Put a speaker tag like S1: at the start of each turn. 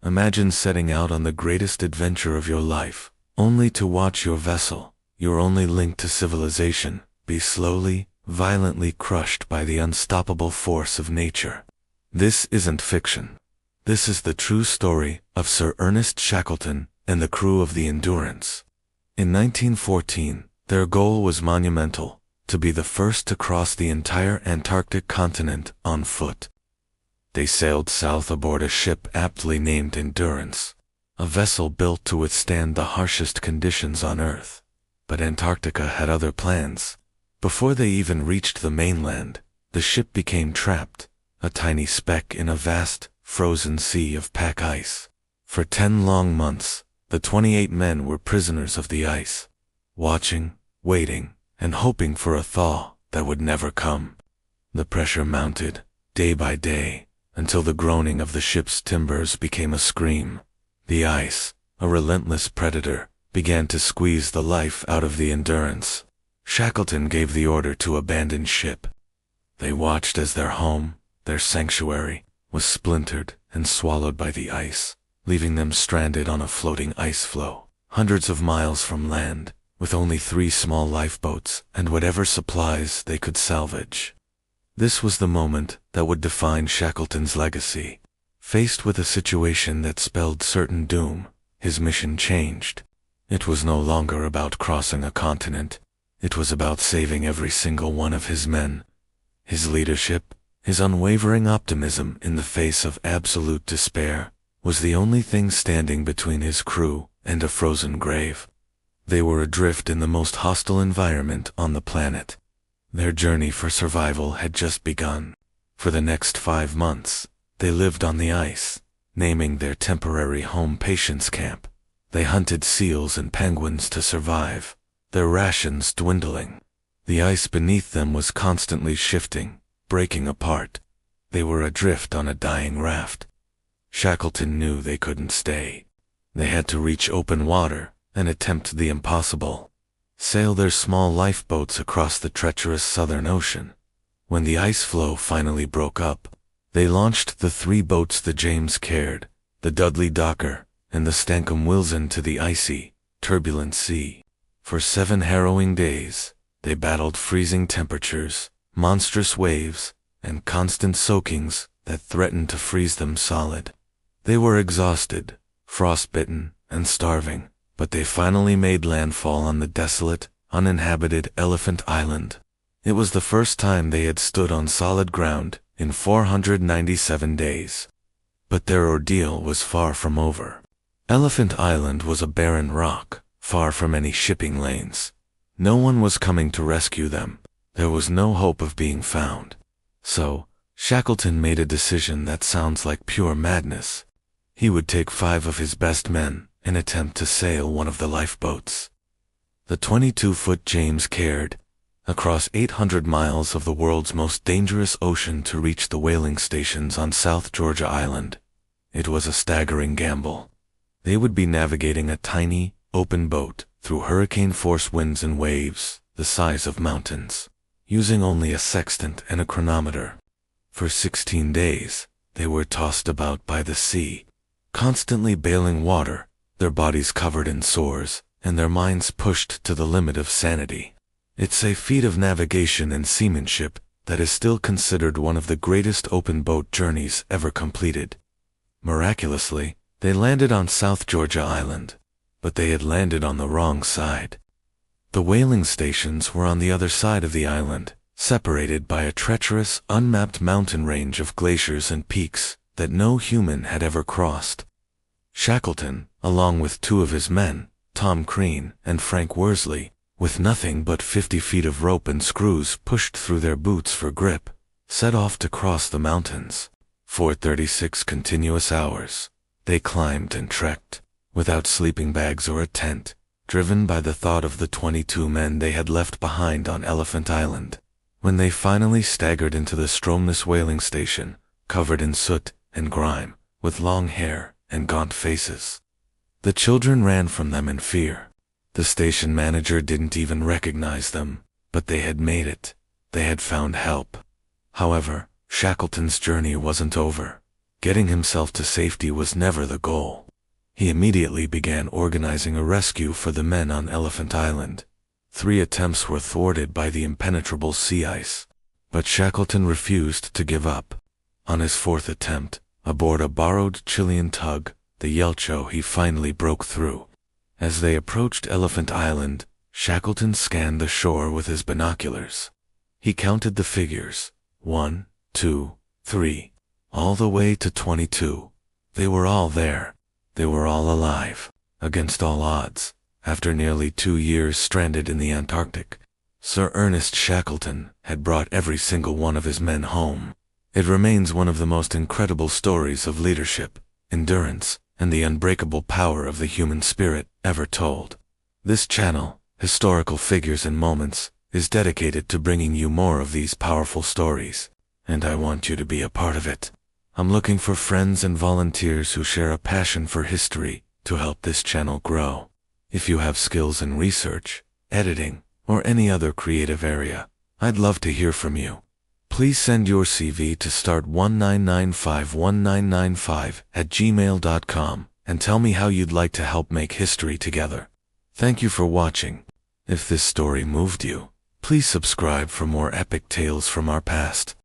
S1: Imagine setting out on the greatest adventure of your life, only to watch your vessel, your only link to civilization, be slowly, violently crushed by the unstoppable force of nature. This isn't fiction. This is the true story of Sir Ernest Shackleton and the crew of the Endurance. In 1914, their goal was monumental: to be the first to cross the entire Antarctic continent on foot. They sailed south aboard a ship aptly named Endurance, a vessel built to withstand the harshest conditions on Earth. But Antarctica had other plans. Before they even reached the mainland, the ship became trapped, a tiny speck in a vast, frozen sea of pack ice. For 10 long months, the 28 men were prisoners of the ice, watching, waiting, and hoping for a thaw that would never come. The pressure mounted, day by day, until the groaning of the ship's timbers became a scream. The ice, a relentless predator, began to squeeze the life out of the Endurance. Shackleton gave the order to abandon ship. They watched as their home, their sanctuary, was splintered and swallowed by the ice, leaving them stranded on a floating ice floe, hundreds of miles from land, with only 3 small lifeboats and whatever supplies they could salvage. This was the moment that would define Shackleton's legacy. Faced with a situation that spelled certain doom, his mission changed. It was no longer about crossing a continent. It was about saving every single one of his men. His leadership, his unwavering optimism in the face of absolute despair, was the only thing standing between his crew and a frozen grave. They were adrift in the most hostile environment on the planet. Their journey for survival had just begun. For the next 5 months, they lived on the ice, naming their temporary home Patience Camp. They hunted seals and penguins to survive, their rations dwindling. The ice beneath them was constantly shifting, breaking apart. They were adrift on a dying raft. Shackleton knew they couldn't stay. They had to reach open water and attempt the impossible: sail their small lifeboats across the treacherous Southern Ocean. When the ice floe finally broke up, they launched the 3 boats: the James Caird, the Dudley Docker, and the Stancomb Wilson to the icy, turbulent sea. For 7 harrowing days, they battled freezing temperatures, monstrous waves, and constant soakings that threatened to freeze them solid. They were exhausted, frostbitten, and starving, but they finally made landfall on the desolate, uninhabited Elephant Island. It was the first time they had stood on solid ground in 497 days. But their ordeal was far from over. Elephant Island was a barren rock, far from any shipping lanes. No one was coming to rescue them. There was no hope of being found. So, Shackleton made a decision that sounds like pure madness. He would take 5 of his best men and attempt to sail one of the lifeboats. The 22-foot James Caird, across 800 miles of the world's most dangerous ocean to reach the whaling stations on South Georgia Island. It was a staggering gamble. They would be navigating a tiny, open boat through hurricane-force winds and waves the size of mountains, using only a sextant and a chronometer. For 16 days, they were tossed about by the sea, constantly bailing water, their bodies covered in sores, and their minds pushed to the limit of sanity. It's a feat of navigation and seamanship that is still considered one of the greatest open boat journeys ever completed. Miraculously, they landed on South Georgia Island, but they had landed on the wrong side. The whaling stations were on the other side of the island, separated by a treacherous, unmapped mountain range of glaciers and peaks that no human had ever crossed. Shackleton, along with 2 of his men, Tom Crean and Frank Worsley, with nothing but 50 feet of rope and screws pushed through their boots for grip, set off to cross the mountains. For 36 continuous hours, they climbed and trekked, without sleeping bags or a tent, driven by the thought of the 22 men they had left behind on Elephant Island. When they finally staggered into the Stromness whaling station, covered in soot and grime, with long hair and gaunt faces, the children ran from them in fear. The station manager didn't even recognize them, but they had made it. They had found help. However, Shackleton's journey wasn't over. Getting himself to safety was never the goal. He immediately began organizing a rescue for the men on Elephant Island. 3 attempts were thwarted by the impenetrable sea ice. But Shackleton refused to give up. On his 4th attempt, aboard a borrowed Chilean tug, the Yelcho, he finally broke through. As they approached Elephant Island, Shackleton scanned the shore with his binoculars. He counted the figures, 1, 2, 3, all the way to 22. They were all there. They were all alive. Against all odds, after nearly 2 years stranded in the Antarctic, Sir Ernest Shackleton had brought every single one of his men home. It remains one of the most incredible stories of leadership, endurance, and the unbreakable power of the human spirit ever told. This channel, Historical Figures and Moments, is dedicated to bringing you more of these powerful stories, and I want you to be a part of it. I'm looking for friends and volunteers who share a passion for history to help this channel grow. If you have skills in research, editing, or any other creative area, I'd love to hear from you. Please send your CV to start19951995@gmail.com and tell me how you'd like to help make history together. Thank you for watching. If this story moved you, please subscribe for more epic tales from our past.